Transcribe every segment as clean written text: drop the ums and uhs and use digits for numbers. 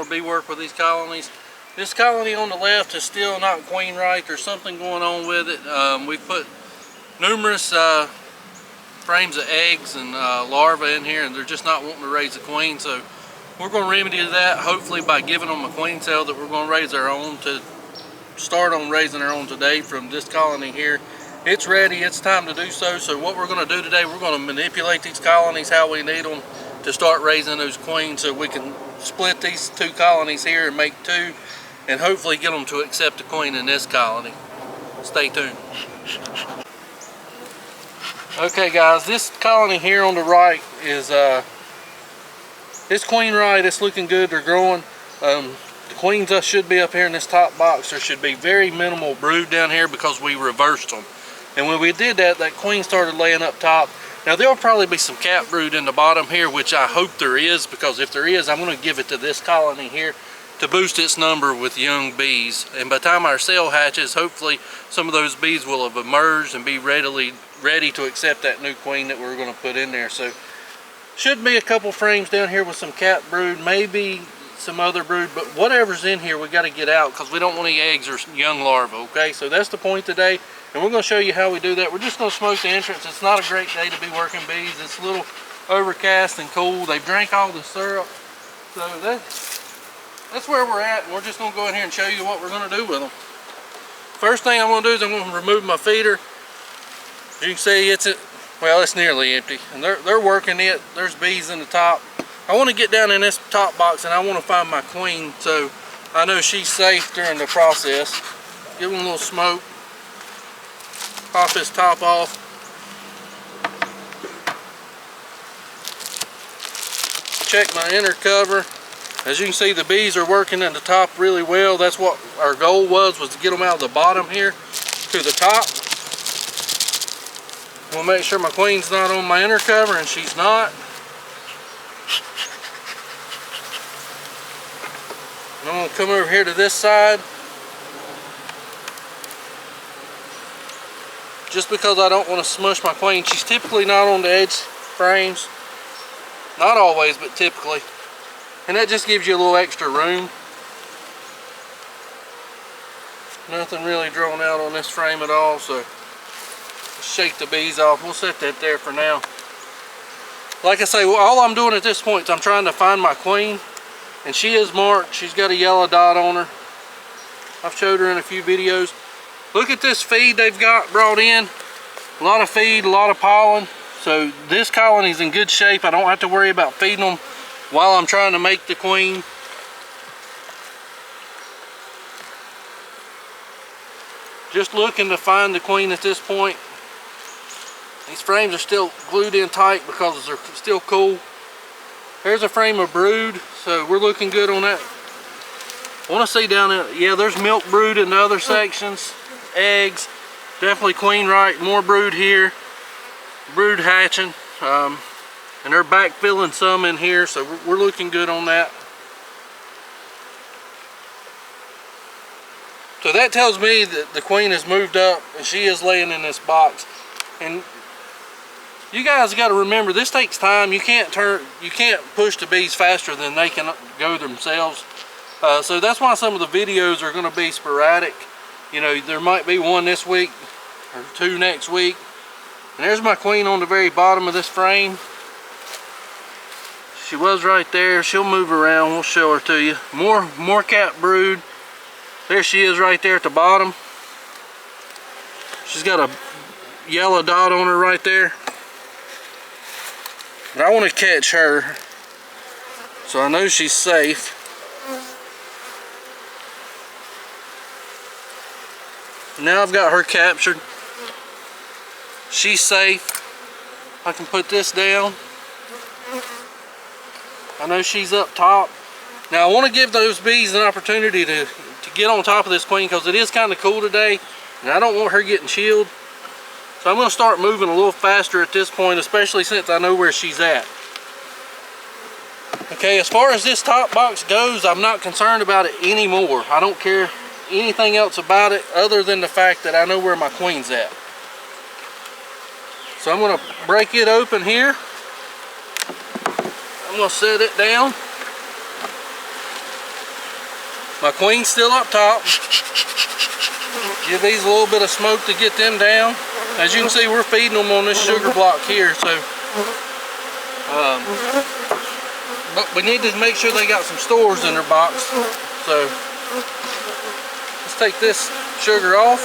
more bee work with these colonies. This colony on the left is still not queen right. There's something going on with it. We've put numerous frames of eggs and larvae in here, and they're just not wanting to raise a queen. So we're going to remedy that hopefully by giving them a queen cell that we're going to raise our own, to start on raising our own today from this colony here. It's ready, it's time to do so. So what we're going to do today, we're going to manipulate these colonies how we need them to start raising those queens, so we can split these two colonies here and make two, and hopefully get them to accept a queen in this colony. Stay tuned. Okay guys, this colony here on the right is it's queen right. It's looking good, they're growing. The queens should be up here in this top box. There should be very minimal brood down here because we reversed them. And when we did that, that queen started laying up top. Now there'll probably be some cap brood in the bottom here, which I hope there is, because if there is, I'm going to give it to this colony here to boost its number with young bees. And by the time our cell hatches, hopefully some of those bees will have emerged and be ready to accept that new queen that we're going to put in there. So should be a couple frames down here with some cap brood, maybe some other brood, but whatever's in here we got to get out because we don't want any eggs or young larvae. Okay, so that's the point today, and we're going to show you how we do that. We're just going to smoke the entrance. It's not a great day to be working bees. It's a little overcast and cool. They've drank all the syrup, so that's where we're at, and we're just going to go in here and show you what we're going to do with them. First thing I'm going to do is I'm going to remove my feeder. As you can see, it's nearly empty, and they're working it. There's bees in the top. I want to get down in this top box and I want to find my queen, so I know she's safe during the process. Give them a little smoke. Pop this top off. Check my inner cover. As you can see, the bees are working in the top really well. That's what our goal was to get them out of the bottom here to the top. We'll make sure my queen's not on my inner cover, and she's not. And I'm going to come over here to this side. Just because I don't want to smush my queen. She's typically not on the edge frames. Not always, but typically. And that just gives you a little extra room. Nothing really drawn out on this frame at all, so shake the bees off. We'll set that there for now. Like I say, all I'm doing at this point is I'm trying to find my queen. And she is marked. She's got a yellow dot on her. I've showed her in a few videos. Look at this feed they've got brought in. A lot of feed, a lot of pollen. So this colony's in good shape. I don't have to worry about feeding them while I'm trying to make the queen. Just looking to find the queen at this point. These frames are still glued in tight because they're still cool. There's a frame of brood, so we're looking good on that. I want to see down there, yeah, there's milk brood in the other sections, eggs, definitely queen right, more brood here, brood hatching, and they're backfilling some in here, so we're looking good on that. So that tells me that the queen has moved up and she is laying in this box. And you guys got to remember, this takes time. You can't push the bees faster than they can go themselves. So that's why some of the videos are going to be sporadic. You know, there might be one this week or two next week. And there's my queen on the very bottom of this frame. She was right there. She'll move around. We'll show her to you. More cap brood. There she is right there at the bottom. She's got a yellow dot on her right there. But I want to catch her, so I know she's safe. Now I've got her captured. She's safe. I can put this down. I know she's up top. Now I want to give those bees an opportunity to get on top of this queen because it is kind of cool today, and I don't want her getting chilled. So I'm going to start moving a little faster at this point, especially since I know where she's at. Okay, as far as this top box goes, I'm not concerned about it anymore. I don't care anything else about it other than the fact that I know where my queen's at. So I'm going to break it open here. I'm going to set it down. My queen's still up top. Give these a little bit of smoke to get them down. As you can see, we're feeding them on this sugar block here, so but we need to make sure they got some stores in their box. So let's take this sugar off.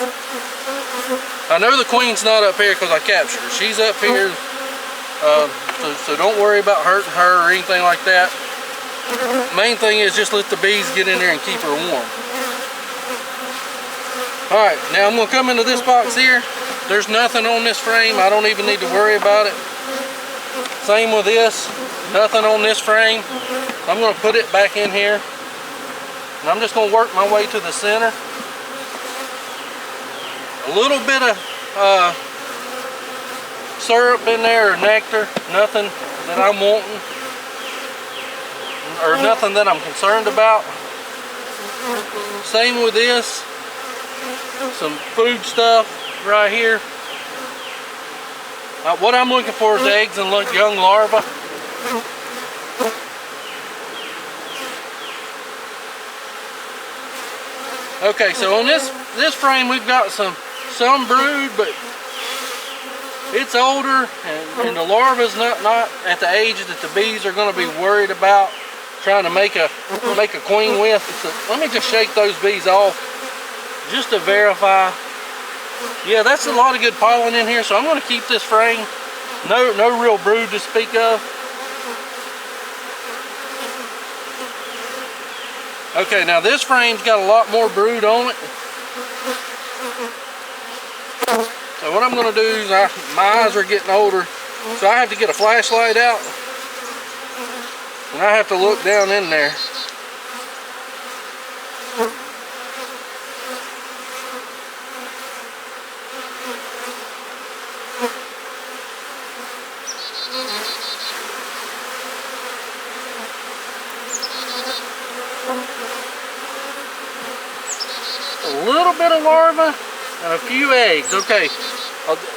I know the queen's not up here because I captured her. She's up here, so don't worry about hurting her or anything like that. Main thing is just let the bees get in there and keep her warm. Alright, now I'm going to come into this box here. There's nothing on this frame. I don't even need to worry about it. Same with this. Nothing on this frame. I'm going to put it back in here. And I'm just going to work my way to the center. A little bit of syrup in there or nectar. Nothing that I'm wanting. Or nothing that I'm concerned about. Same with this. Some food stuff right here. What I'm looking for is eggs and young larvae. Okay, so on this frame we've got some brood, but it's older, and the larva's not at the age that the bees are going to be worried about trying to make a queen with. So let me just shake those bees off just to verify. Yeah, that's a lot of good pollen in here, so I'm going to keep this frame. No real brood to speak of. Okay, now this frame's got a lot more brood on it. So what I'm going to do is, my eyes are getting older, so I have to get a flashlight out, and I have to look down in there. A little bit of larvae and a few eggs. Okay,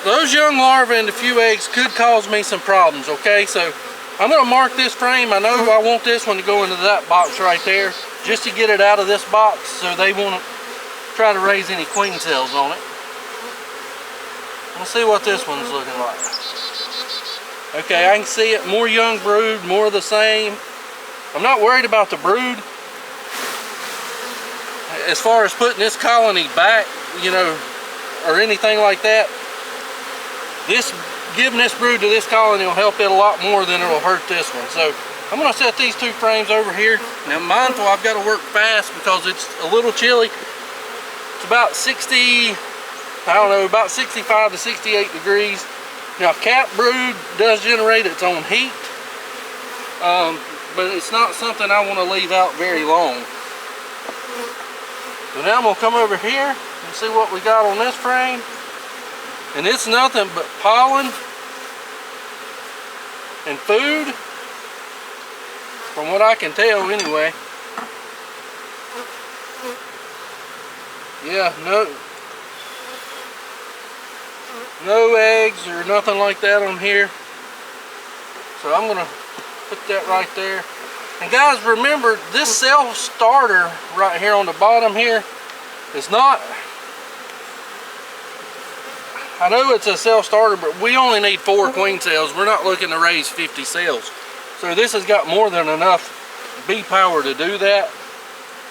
those young larvae and a few eggs could cause me some problems. Okay, so I'm going to mark this frame. I know I want this one to go into that box right there, just to get it out of this box, so they won't try to raise any queen cells on it. Let's see what this one's looking like. Okay, I can see it. More young brood, more of the same. I'm not worried about the brood. As far as putting this colony back, you know, or anything like that, giving this brood to this colony will help it a lot more than it will hurt this one. So I'm going to set these two frames over here. Now, mindful, I've got to work fast because it's a little chilly. It's about 60, I don't know, about 65 to 68 degrees. Now, cap brood does generate its own heat, but it's not something I want to leave out very long. So now I'm going to come over here and see what we got on this frame. And it's nothing but pollen and food, from what I can tell anyway. Yeah, no eggs or nothing like that on here. So I'm going to put that right there. And guys, remember, this self-starter right here on the bottom here is not, I know it's a self-starter, but we only need 4 queen cells. We're not looking to raise 50 cells. So this has got more than enough bee power to do that.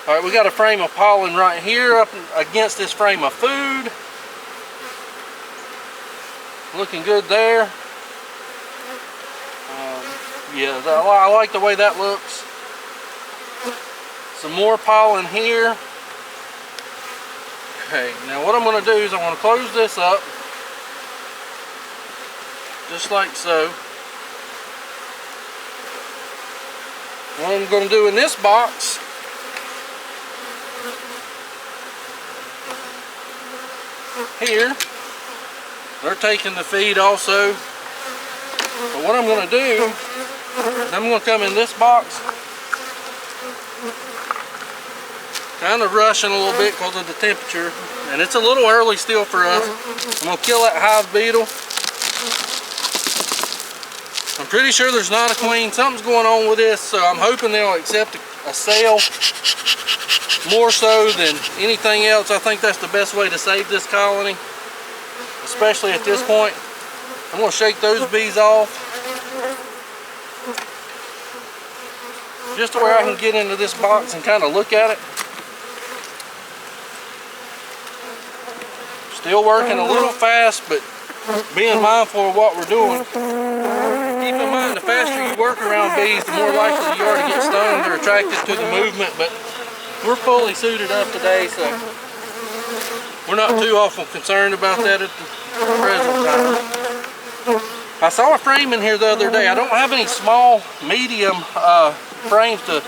All right, we got a frame of pollen right here up against this frame of food. Looking good there. Yeah, I like the way that looks. Some more pollen here. Okay, now what I'm going to do is I'm going to close this up, just like so. What I'm going to do in this box, here, they're taking the feed also. But what I'm going to do, I'm going to come in this box, kind of rushing a little bit because of the temperature, and it's a little early still for us. I'm going to kill that hive beetle. I'm pretty sure there's not a queen. Something's going on with this, so I'm hoping they'll accept a sale more so than anything else. I think that's the best way to save this colony, especially at this point. I'm going to shake those bees off just to where I can get into this box and kind of look at it. Still working a little fast, but being mindful of what we're doing. Keep in mind, the faster you work around bees, the more likely you are to get stung. They're attracted to the movement, but we're fully suited up today, so we're not too awful concerned about that at the present time. I saw a frame in here the other day. I don't have any small, medium frames to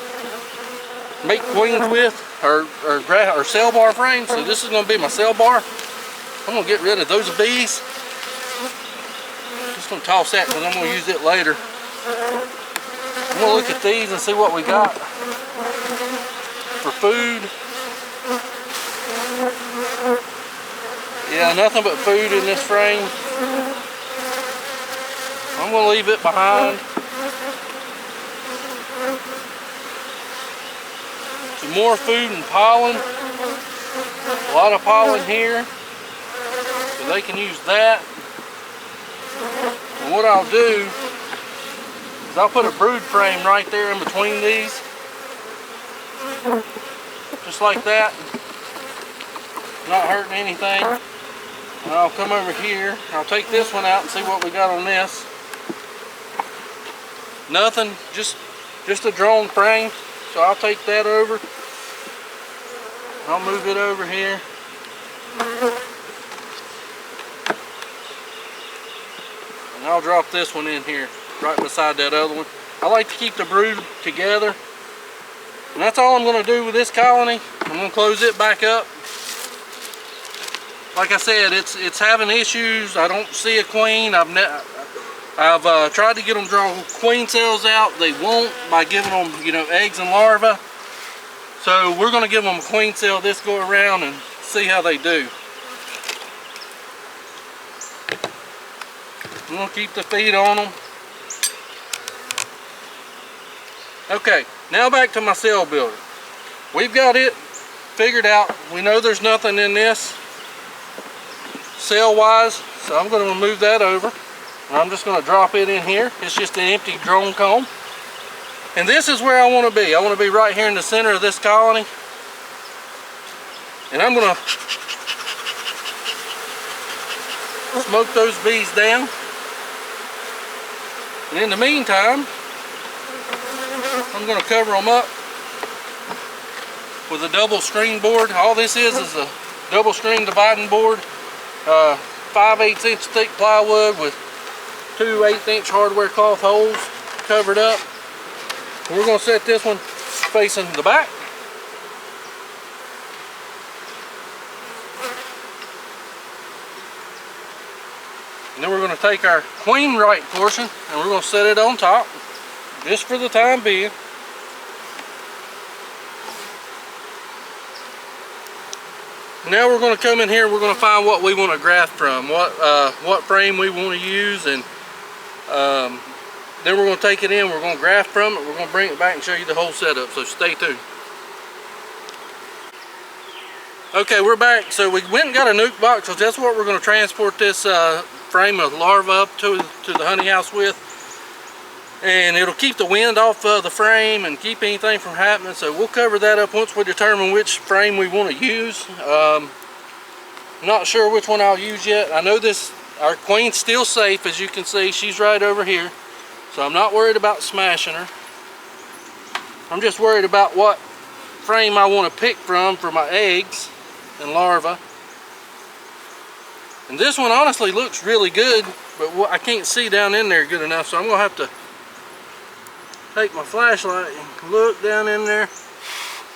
make queens with, or cell bar frames, so this is going to be my cell bar. I'm going to get rid of those bees. Just going to toss that because I'm going to use it later. I'm going to look at these and see what we got for food. Yeah, nothing but food in this frame. I'm going to leave it behind. Some more food and pollen. A lot of pollen here. So they can use that. And what I'll do is I'll put a brood frame right there in between these. Just like that. Not hurting anything. And I'll come over here. I'll take this one out and see what we got on this. Nothing, just a drone frame. So I'll take that over. I'll move it over here. And I'll drop this one in here, right beside that other one. I like to keep the brood together. And that's all I'm going to do with this colony. I'm going to close it back up. Like I said, it's having issues. I don't see a queen. I've tried to get them to draw queen cells out. They won't by giving them, you know, eggs and larvae. So we're going to give them a queen cell this go around and see how they do. I'm going to keep the feed on them. Okay, now back to my cell builder. We've got it figured out. We know there's nothing in this cell wise, so I'm going to remove that over. And I'm just going to drop it in here. It's just an empty drone comb. And this is where I want to be. I want to be right here in the center of this colony. And I'm going to smoke those bees down. And in the meantime, I'm going to cover them up with a double screen board. All this is a double screen dividing board. 5/8 inch thick plywood with 2 1/8 hardware cloth holes covered up. We're going to set this one facing the back. And then we're going to take our queen right portion and we're going to set it on top, just for the time being. Now we're going to come in here and we're going to find what we want to graft from, what frame we want to use, and then we're going to take it in, we're going to graft from it, we're going to bring it back and show you the whole setup, so stay tuned. Okay, we're back. So we went and got a nuke box, so that's what we're going to transport this frame of larvae up to the honey house with. And it'll keep the wind off of the frame and keep anything from happening, so we'll cover that up once we determine which frame we want to use. I'm not sure which one I'll use yet. I know our queen's still safe, as you can see. She's right over here, so I'm not worried about smashing her. I'm just worried about what frame I want to pick from for my eggs and larvae. And this one honestly looks really good, but I can't see down in there good enough, so I'm going to have to take my flashlight and look down in there,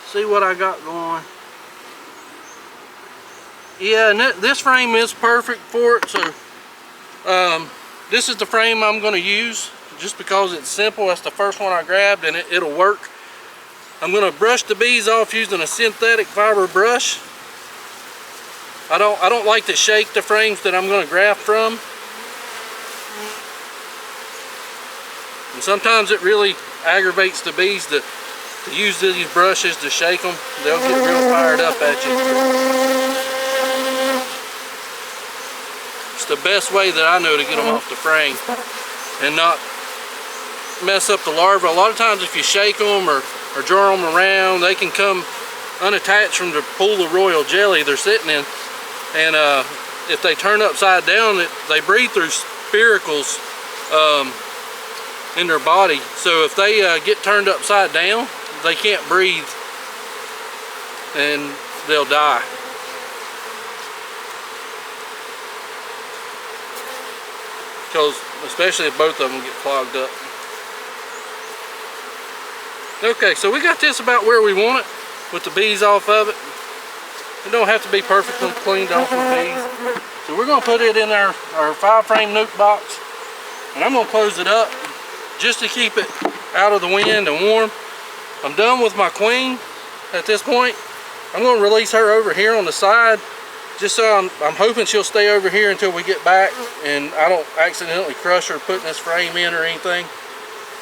see what I got going. Yeah, and this frame is perfect for it, so this is the frame I'm going to use just because it's simple. That's the first one I grabbed and it'll work. I'm going to brush the bees off using a synthetic fiber brush. I don't like to shake the frames that I'm going to graft from. And sometimes it really aggravates the bees to to use these brushes to shake them. They'll get real fired up at you. It's the best way that I know to get them off the frame and not mess up the larva. A lot of times if you shake them or jar them around, they can come unattached from the pool of royal jelly they're sitting in. And if they turn upside down, they breathe through spiracles in their body. So if they get turned upside down, they can't breathe and they'll die. Because especially if both of them get clogged up. Okay, so we got this about where we want it with the bees off of it. It don't have to be perfectly cleaned off with bees. So we're going to put it in our 5-frame nuke box, and I'm going to close it up just to keep it out of the wind and warm. I'm done with my queen at this point. I'm going to release her over here on the side, just so I'm hoping she'll stay over here until we get back and I don't accidentally crush her putting this frame in or anything.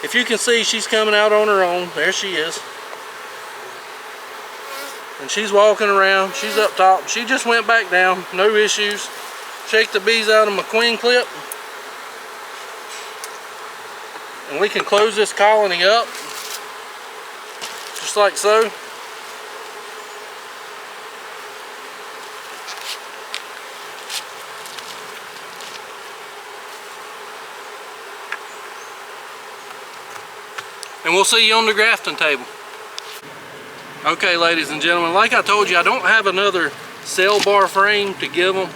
If you can see, she's coming out on her own. There she is. And she's walking around. She's up top. She just went back down. No issues. Shake the bees out of my queen clip. And we can close this colony up. Just like so. And we'll see you on the grafting table. Okay, ladies and gentlemen, like I told you, I don't have another cell bar frame to give them.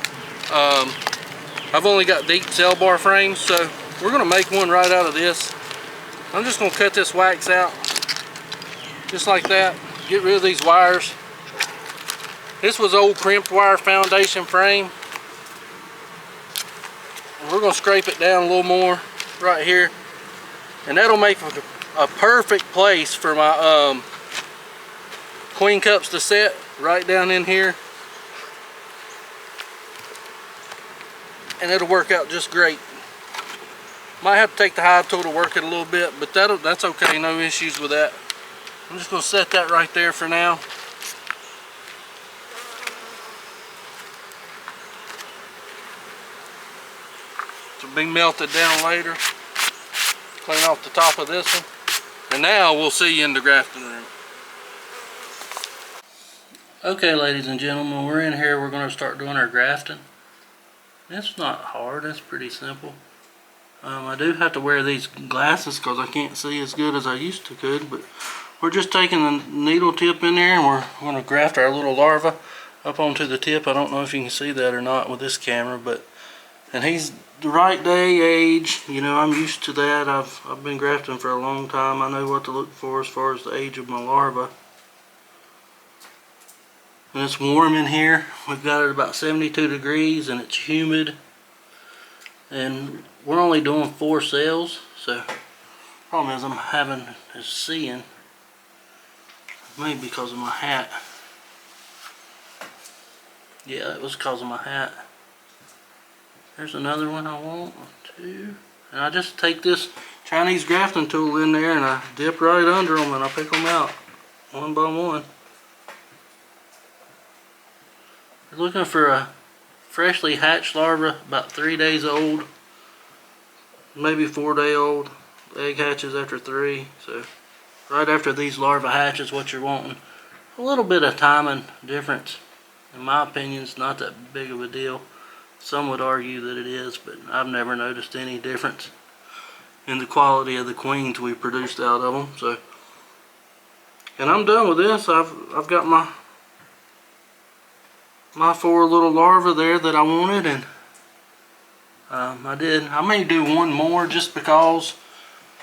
I've only got deep cell bar frames, so we're going to make one right out of this. I'm just going to cut this wax out, just like that. Get rid of these wires. This was old crimped wire foundation frame. And we're going to scrape it down a little more right here. And that'll make a perfect place for my queen cups to set, right down in here. And it'll work out just great. Might have to take the hive tool to work it a little bit, but that's okay, no issues with that. I'm just going to set that right there for now. To be melted down later. Clean off the top of this one. And now we'll see you in the grafting room. Okay, ladies and gentlemen, we're in here. We're going to start doing our grafting. It's not hard. It's pretty simple. I do have to wear these glasses because I can't see as good as I used to could. But we're just taking the needle tip in there and we're going to graft our little larva up onto the tip. I don't know if you can see that or not with this camera, and he's the right day age. You know, I'm used to that. I've been grafting for a long time. I know what to look for as far as the age of my larva. And it's warm in here. We've got it about 72 degrees and it's humid. And we're only doing 4 cells. So problem is I'm having is seeing. Maybe because of my hat. Yeah, it was because of my hat. There's another one I want. 2. And I just take this Chinese grafting tool in there and I dip right under them and I pick them out one by one. We're looking for a freshly hatched larva, about 3 days old, maybe 4-day old. The egg hatches after 3, so right after these larvae hatch is what you're wanting. A little bit of timing difference, in my opinion, it's not that big of a deal. Some would argue that it is, but I've never noticed any difference in the quality of the queens we produced out of them. So, and I'm done with this. I've got my 4 little larvae there that I wanted, and I may do one more just because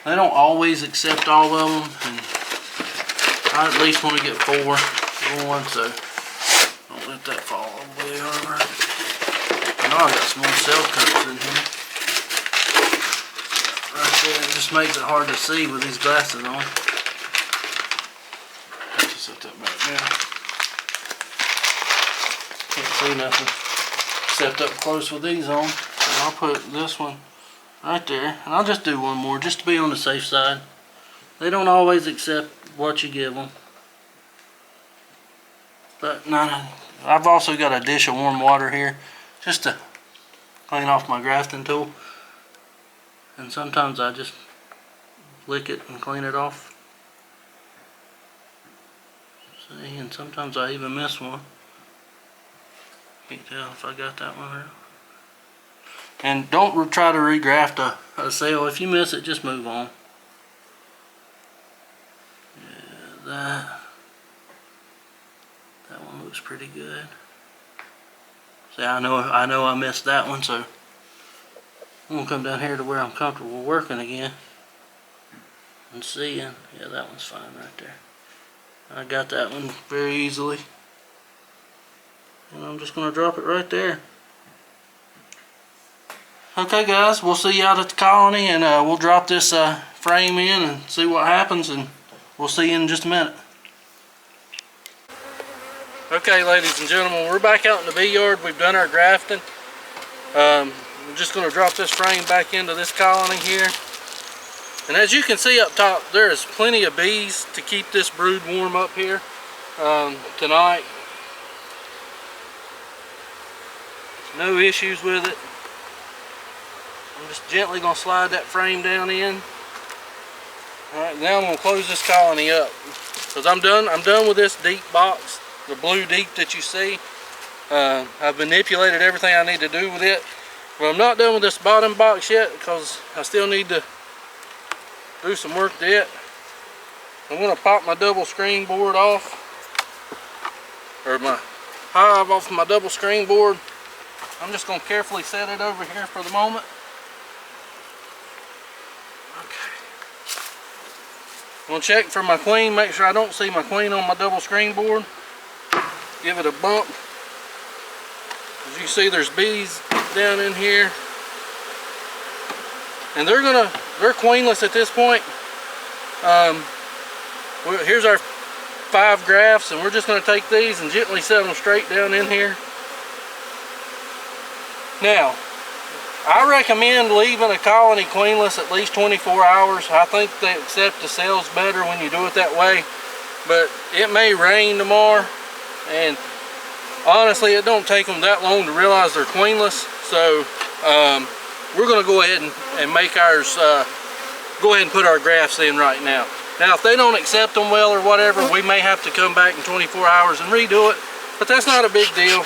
they don't always accept all of them, and I at least want to get 4 going, so don't let that fall all the way over. I know I got some more cell cups in here. Right there, it just makes it hard to see with these glasses on. Have to set that back down. Can't see nothing except up close with these on. And I'll put this one right there, and I'll just do one more just to be on the safe side. They don't always accept what you give them. But no, I've also got a dish of warm water here just to clean off my grafting tool. And sometimes I just lick it and clean it off. See, and sometimes I even miss one. Can't tell if I got that one right. And don't try to regraft a cell. If you miss it, just move on. Yeah, that one looks pretty good. See, I know I missed that one, so I'm gonna come down here to where I'm comfortable working again and seeing. Yeah, that one's fine right there. I got that one very easily. And I'm just gonna drop it right there. Okay guys, we'll see you out at the colony, and we'll drop this frame in and see what happens, and we'll see you in just a minute. Okay ladies and gentlemen, we're back out in the bee yard. We've done our grafting. I'm just going to drop this frame back into this colony here. And as you can see up top, there is plenty of bees to keep this brood warm up here tonight. No issues with it. I'm just gently going to slide that frame down in. Alright, now I'm going to close this colony up, because I'm done with this deep box, the blue deep that you see. I've manipulated everything I need to do with it. But I'm not done with this bottom box yet, because I still need to do some work to it. I'm going to pop my double screen board off, or my hive off my double screen board. I'm just going to carefully set it over here for the moment. Okay. I'm going to check for my queen, make sure I don't see my queen on my double screen board. Give it a bump. As you see, there's bees down in here. And they're queenless at this point. Here's our 5 grafts, and we're just going to take these and gently set them straight down in here. Now, I recommend leaving a colony queenless at least 24 hours. I think they accept the cells better when you do it that way. But it may rain tomorrow, and honestly, it don't take them that long to realize they're queenless. So we're going to go ahead and make ours, go ahead and put our grafts in right now. Now, if they don't accept them well or whatever, we may have to come back in 24 hours and redo it. But that's not a big deal.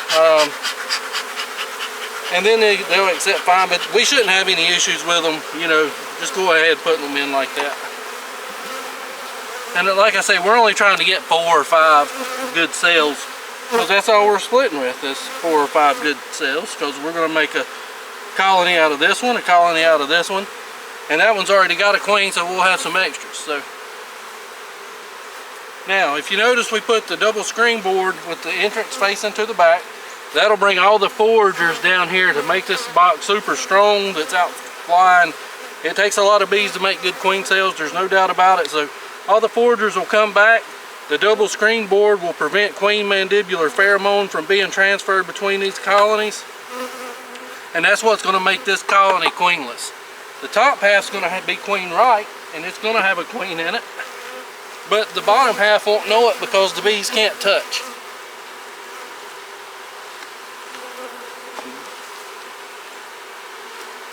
And then they'll accept fine, but we shouldn't have any issues with them. You know, just go ahead putting them in like that. And like I say, we're only trying to get 4 or 5 good cells, because that's all we're splitting with, is 4 or 5 good cells, because we're going to make a colony out of this one, a colony out of this one, and that one's already got a queen, so we'll have some extras. So now, if you notice, we put the double screen board with the entrance facing to the back. That'll bring all the foragers down here to make this box super strong that's out flying. It takes a lot of bees to make good queen cells, there's no doubt about it. So all the foragers will come back. The double screen board will prevent queen mandibular pheromone from being transferred between these colonies. And that's what's going to make this colony queenless. The top half's going to be queen right, and it's going to have a queen in it. But the bottom half won't know it because the bees can't touch.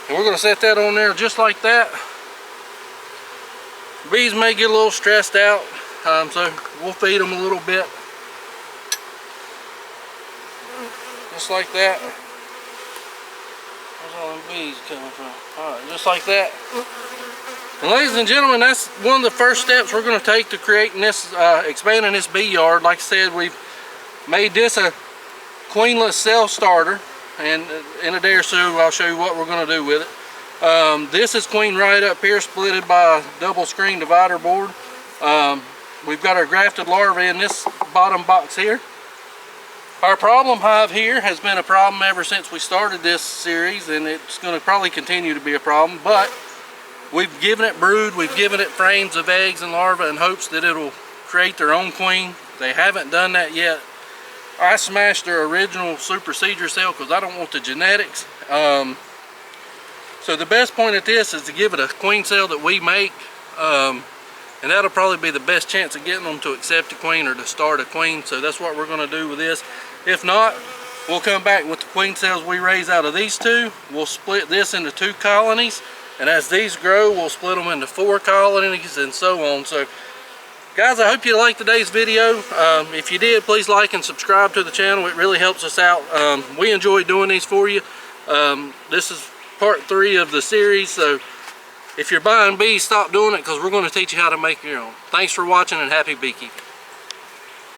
And we're going to set that on there just like that. Bees may get a little stressed out, so we'll feed them a little bit. Just like that. Where's all them bees coming from? Alright, just like that. And ladies and gentlemen, that's one of the first steps we're going to take to creating this, expanding this bee yard. Like I said, we've made this a queenless cell starter. And in a day or so, I'll show you what we're going to do with it. This is queen right up here, splitted by a double screen divider board. We've got our grafted larvae in this bottom box here. Our problem hive here has been a problem ever since we started this series, and it's going to probably continue to be a problem. But we've given it brood, we've given it frames of eggs and larvae in hopes that it'll create their own queen. They haven't done that yet. I smashed their original supersedure cell because I don't want the genetics. So the best point at this is to give it a queen cell that we make, and and that'll probably be the best chance of getting them to accept a queen or to start a queen. So that's what we're going to do with this. If not, we'll come back with the queen cells we raise out of these two. We'll split this into 2 colonies, and as these grow, we'll split them into 4 colonies and so on. So guys, I hope you liked today's video. If you did, please like and subscribe to the channel. It really helps us out. We enjoy doing these for you. This is part 3 of the series, so if you're buying bees, stop doing it, because we're going to teach you how to make your own. Thanks for watching, and happy beekeeping.